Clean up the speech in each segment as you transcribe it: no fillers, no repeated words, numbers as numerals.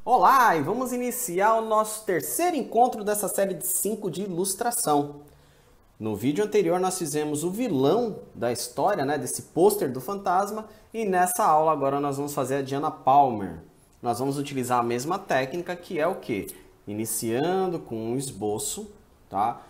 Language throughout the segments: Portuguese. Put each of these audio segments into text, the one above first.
Olá, e vamos iniciar o nosso terceiro encontro dessa série de 5 de ilustração. No vídeo anterior nós fizemos o vilão da história, né, desse pôster do fantasma, e nessa aula agora nós vamos fazer a Diana Palmer. Nós vamos utilizar a mesma técnica, que é o quê? Iniciando com um esboço, tá?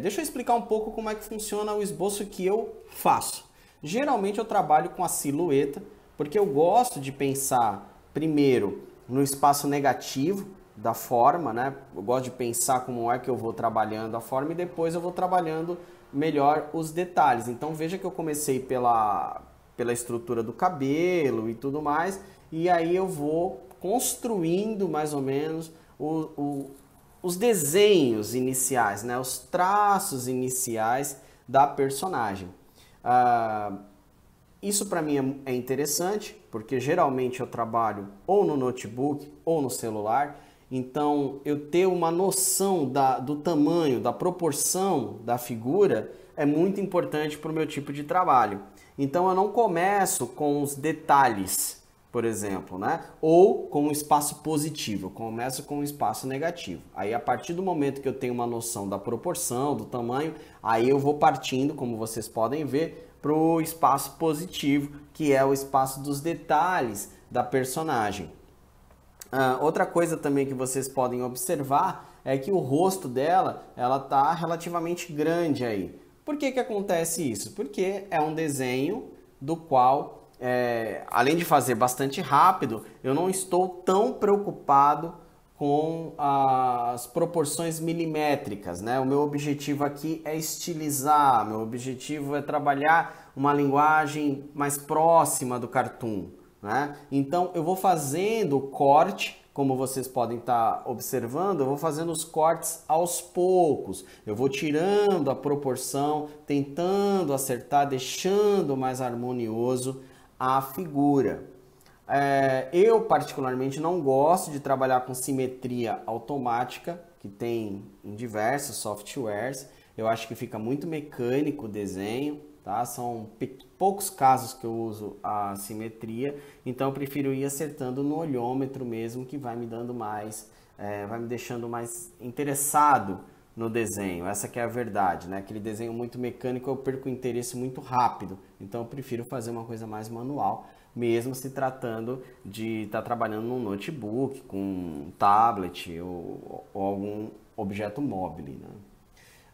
Deixa eu explicar um pouco como é que funciona o esboço que eu faço. Geralmente eu trabalho com a silhueta, porque eu gosto de pensar primeiro no espaço negativo da forma, né? Eu gosto de pensar como é que eu vou trabalhando a forma e depois eu vou trabalhando melhor os detalhes. Então veja que eu comecei pela estrutura do cabelo e tudo mais, e aí eu vou construindo mais ou menos os desenhos iniciais, né? Os traços iniciais da personagem. Ah, Isso para mim é interessante, porque geralmente eu trabalho ou no notebook ou no celular, então eu ter uma noção do tamanho, da proporção da figura é muito importante para o meu tipo de trabalho. Então eu não começo com os detalhes, por exemplo, né? Ou com um espaço positivo, eu começo com um espaço negativo. Aí a partir do momento que eu tenho uma noção da proporção, do tamanho, aí eu vou partindo, como vocês podem ver, para o espaço positivo, que é o espaço dos detalhes da personagem. Outra coisa também que vocês podem observar é que o rosto dela, ela tá relativamente grande aí. Por que que acontece isso? Porque é um desenho do qual, além de fazer bastante rápido, eu não estou tão preocupado com as proporções milimétricas, né? O meu objetivo aqui é estilizar, meu objetivo é trabalhar uma linguagem mais próxima do cartoon, né? Então eu vou fazendo o corte, como vocês podem estar observando, eu vou fazendo os cortes aos poucos, eu vou tirando a proporção, tentando acertar, deixando mais harmonioso a figura. Eu particularmente não gosto de trabalhar com simetria automática, que tem em diversos softwares. Eu acho que fica muito mecânico o desenho, tá? São poucos casos que eu uso a simetria, então eu prefiro ir acertando no olhômetro mesmo, que vai me dando mais, vai me deixando mais interessado no desenho. Essa que é a verdade, né? Aquele desenho muito mecânico eu perco o interesse muito rápido, então eu prefiro fazer uma coisa mais manual, mesmo se tratando de estar trabalhando num notebook, com um tablet ou algum objeto móvel,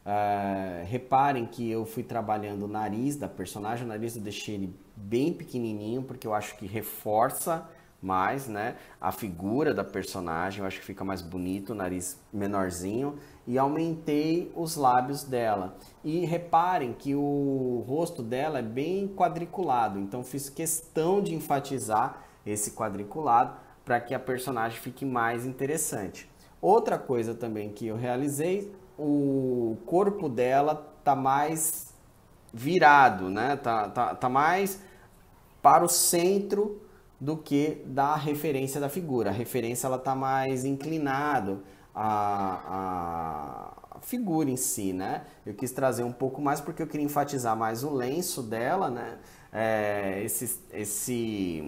né? Reparem que eu fui trabalhando o nariz da personagem, o nariz eu deixei ele bem pequenininho, porque eu acho que reforça mais, né, a figura da personagem, eu acho que fica mais bonito, o nariz menorzinho, e aumentei os lábios dela. E reparem que o rosto dela é bem quadriculado, então fiz questão de enfatizar esse quadriculado para que a personagem fique mais interessante. Outra coisa também que eu realizei, o corpo dela tá mais virado, né? Tá mais para o centro do que da referência da figura. A referência ela tá mais inclinado a figura em si, né? Eu quis trazer um pouco mais porque eu queria enfatizar mais o lenço dela, né? Esse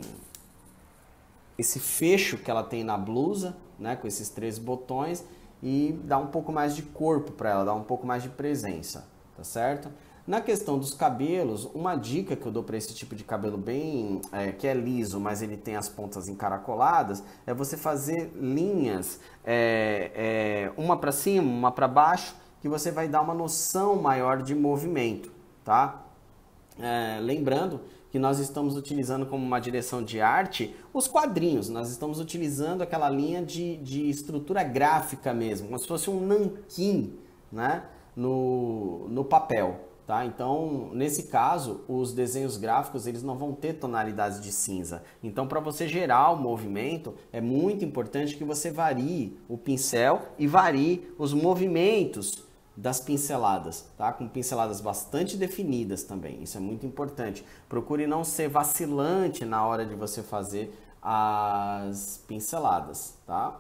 fecho que ela tem na blusa, né, com esses 3 botões, e dar um pouco mais de corpo para ela, dar um pouco mais de presença, tá certo? Na questão dos cabelos, uma dica que eu dou para esse tipo de cabelo bem, que é liso, mas ele tem as pontas encaracoladas, é você fazer linhas, uma para cima, uma para baixo, que você vai dar uma noção maior de movimento, tá? Lembrando que nós estamos utilizando como uma direção de arte os quadrinhos, nós estamos utilizando aquela linha de estrutura gráfica mesmo, como se fosse um nanquim, né, no papel. Tá? Então, nesse caso, os desenhos gráficos eles não vão ter tonalidades de cinza. Então, para você gerar o movimento, é muito importante que você varie o pincel e varie os movimentos das pinceladas, tá? Com pinceladas bastante definidas também, isso é muito importante. Procure não ser vacilante na hora de você fazer as pinceladas, tá?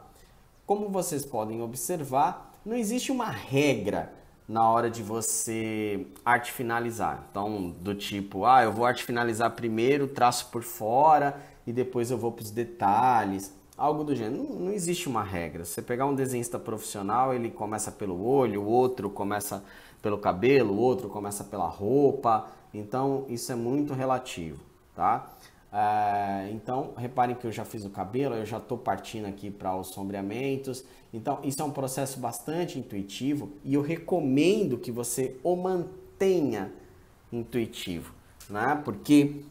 Como vocês podem observar, não existe uma regra na hora de você arte finalizar. Então, do tipo, eu vou arte finalizar primeiro, traço por fora e depois eu vou para os detalhes. algo do gênero. Não existe uma regra. Se você pegar um desenhista profissional, ele começa pelo olho, o outro começa pelo cabelo, o outro começa pela roupa. Então, isso é muito relativo, tá? Então, reparem que eu já fiz o cabelo, eu já estou partindo aqui para os sombreamentos. Então, isso é um processo bastante intuitivo e eu recomendo que você o mantenha intuitivo, né? Porque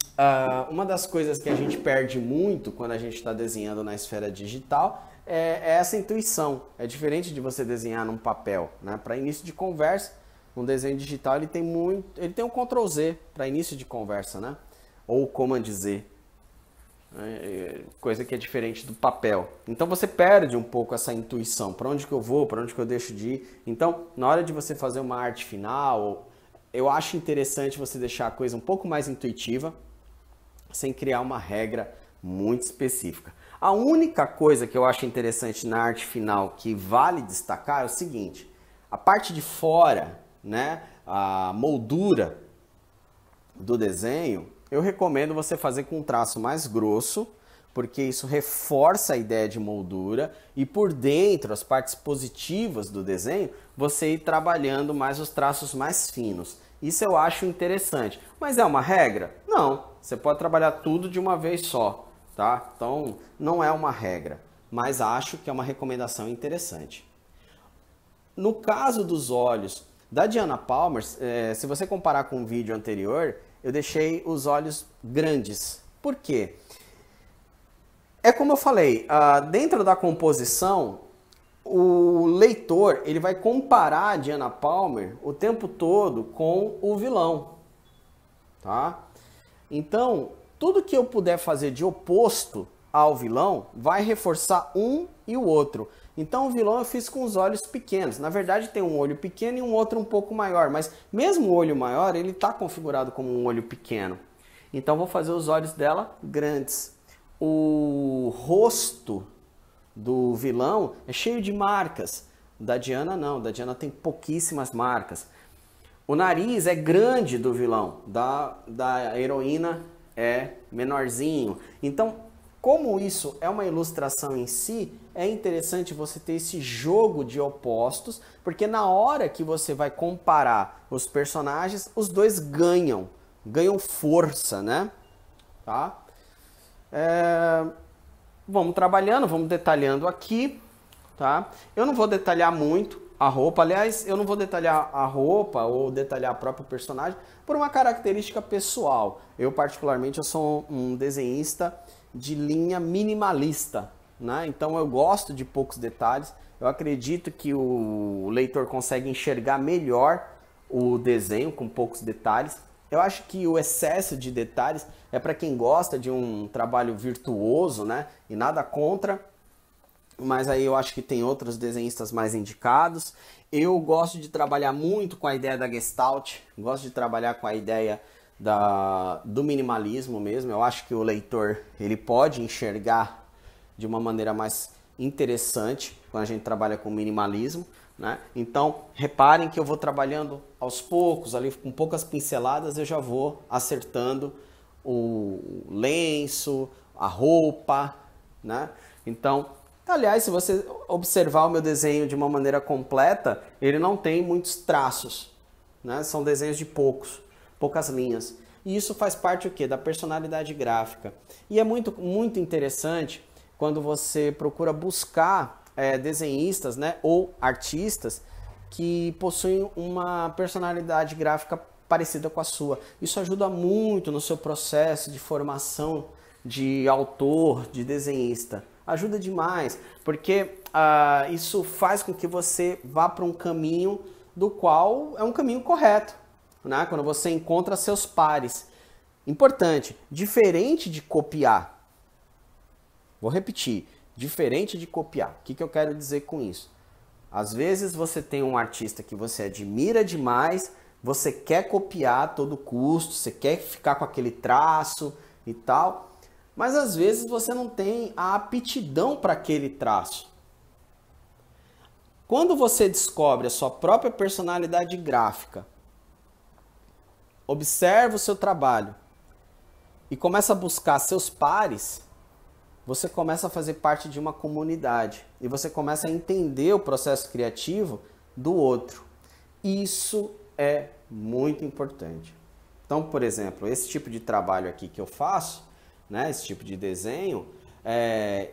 uma das coisas que a gente perde muito quando a gente está desenhando na esfera digital é essa intuição. É diferente de você desenhar num papel, né? Para início de conversa, um desenho digital ele tem um Ctrl Z para início de conversa, né? Ou Command Z, coisa que é diferente do papel. Então você perde um pouco essa intuição, para onde que eu vou, para onde que eu deixo de ir. Então, na hora de você fazer uma arte final, eu acho interessante você deixar a coisa um pouco mais intuitiva, sem criar uma regra muito específica. A única coisa que eu acho interessante na arte final que vale destacar é o seguinte: a parte de fora, né, a moldura do desenho, eu recomendo você fazer com um traço mais grosso, porque isso reforça a ideia de moldura, e por dentro, as partes positivas do desenho, você ir trabalhando mais os traços mais finos. Isso eu acho interessante. Mas é uma regra? Não. Você pode trabalhar tudo de uma vez só, tá? Então, não é uma regra, mas acho que é uma recomendação interessante. No caso dos olhos da Diana Palmer, se você comparar com o vídeo anterior, eu deixei os olhos grandes. Por quê? É como eu falei, dentro da composição, o leitor ele vai comparar a Diana Palmer o tempo todo com o vilão, tá? Então, tudo que eu puder fazer de oposto ao vilão vai reforçar um e o outro. Então, o vilão eu fiz com os olhos pequenos. Na verdade, tem um olho pequeno e um outro um pouco maior, mas mesmo o olho maior, ele está configurado como um olho pequeno. Então, vou fazer os olhos dela grandes. O rosto do vilão é cheio de marcas. Da Diana não, da Diana tem pouquíssimas marcas. O nariz é grande do vilão, da heroína é menorzinho. Então, como isso é uma ilustração em si, é interessante você ter esse jogo de opostos, porque na hora que você vai comparar os personagens, os dois ganham força, né? Tá? Vamos trabalhando, vamos detalhando aqui, tá? Eu não vou detalhar muito a roupa, aliás, eu não vou detalhar a roupa ou detalhar a própria personagem por uma característica pessoal. Eu particularmente eu sou um desenhista de linha minimalista, né? Então eu gosto de poucos detalhes. Eu acredito que o leitor consegue enxergar melhor o desenho com poucos detalhes. Eu acho que o excesso de detalhes é para quem gosta de um trabalho virtuoso, né? E nada contra, mas aí eu acho que tem outros desenhistas mais indicados. Eu gosto de trabalhar muito com a ideia da Gestalt, gosto de trabalhar com a ideia do minimalismo mesmo. Eu acho que o leitor ele pode enxergar de uma maneira mais interessante quando a gente trabalha com minimalismo, né? Então, reparem que eu vou trabalhando aos poucos, ali com poucas pinceladas, eu já vou acertando o lenço, a roupa, né? Então, aliás, se você observar o meu desenho de uma maneira completa, ele não tem muitos traços, né? São desenhos de poucas linhas. E isso faz parte o quê? Da personalidade gráfica. E é muito, muito interessante quando você procura buscar desenhistas, né, ou artistas que possuem uma personalidade gráfica parecida com a sua. Isso ajuda muito no seu processo de formação de autor, de desenhista. Ajuda demais, porque isso faz com que você vá para um caminho do qual é um caminho correto, né? Quando você encontra seus pares. Importante, diferente de copiar. Vou repetir, diferente de copiar. O que eu quero dizer com isso? Às vezes você tem um artista que você admira demais, você quer copiar a todo custo, você quer ficar com aquele traço e tal, mas às vezes você não tem a aptidão para aquele traço. Quando você descobre a sua própria personalidade gráfica, observa o seu trabalho e começa a buscar seus pares, você começa a fazer parte de uma comunidade e você começa a entender o processo criativo do outro. Isso é muito importante. Então, por exemplo, esse tipo de trabalho aqui que eu faço, né, esse tipo de desenho,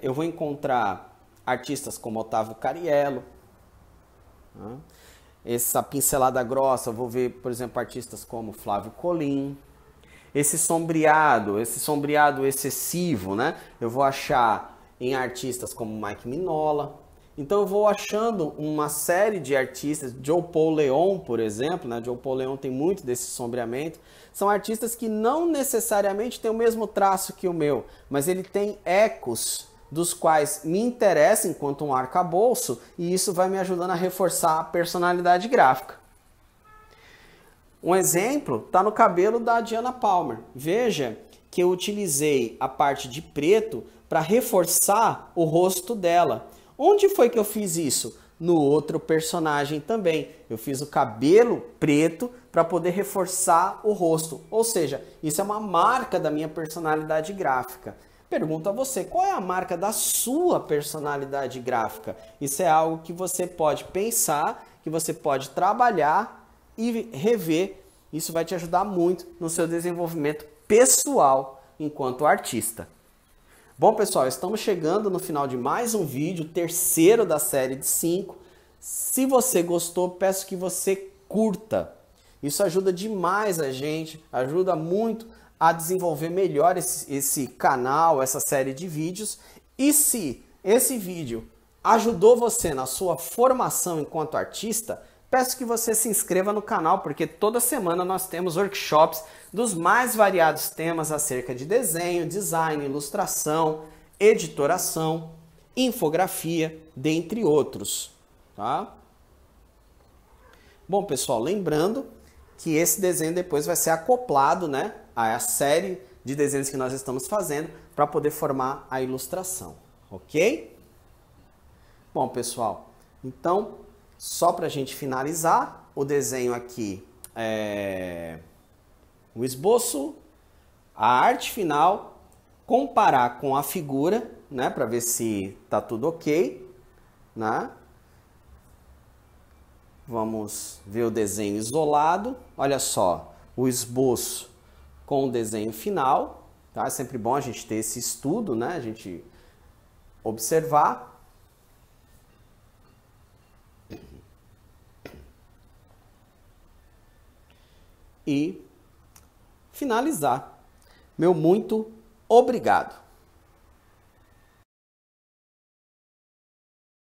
eu vou encontrar artistas como Otávio Cariello, né? Essa pincelada grossa, eu vou ver, por exemplo, artistas como Flávio Colim. Esse sombreado excessivo, né? Eu vou achar em artistas como Mike Mignola. Então eu vou achando uma série de artistas, Joe Paul Leon, por exemplo, né? Joe Paul Leon tem muito desse sombreamento. São artistas que não necessariamente têm o mesmo traço que o meu, mas ele tem ecos dos quais me interessa enquanto um arcabouço, e isso vai me ajudando a reforçar a personalidade gráfica. Um exemplo está no cabelo da Diana Palmer. Veja que eu utilizei a parte de preto para reforçar o rosto dela. Onde foi que eu fiz isso? No outro personagem também. Eu fiz o cabelo preto para poder reforçar o rosto. Ou seja, isso é uma marca da minha personalidade gráfica. Pergunto a você, qual é a marca da sua personalidade gráfica? Isso é algo que você pode pensar, que você pode trabalhar e rever. Isso vai te ajudar muito no seu desenvolvimento pessoal enquanto artista. Bom, pessoal, estamos chegando no final de mais um vídeo, terceiro da série de 5. Se você gostou, peço que você curta. Isso ajuda demais a gente, ajuda muito a desenvolver melhor esse canal, essa série de vídeos. E se esse vídeo ajudou você na sua formação enquanto artista, peço que você se inscreva no canal, porque toda semana nós temos workshops dos mais variados temas acerca de desenho, design, ilustração, editoração, infografia, dentre outros. Tá? Bom, pessoal, lembrando que esse desenho depois vai ser acoplado, né, a série de desenhos que nós estamos fazendo para poder formar a ilustração, ok? Bom, pessoal, então, só para a gente finalizar, o desenho aqui é o esboço, a arte final, comparar com a figura, né, para ver se tá tudo ok, né? Vamos ver o desenho isolado. Olha só, o esboço com o desenho final, tá? É sempre bom a gente ter esse estudo, né? A gente observar. E finalizar. Meu muito obrigado.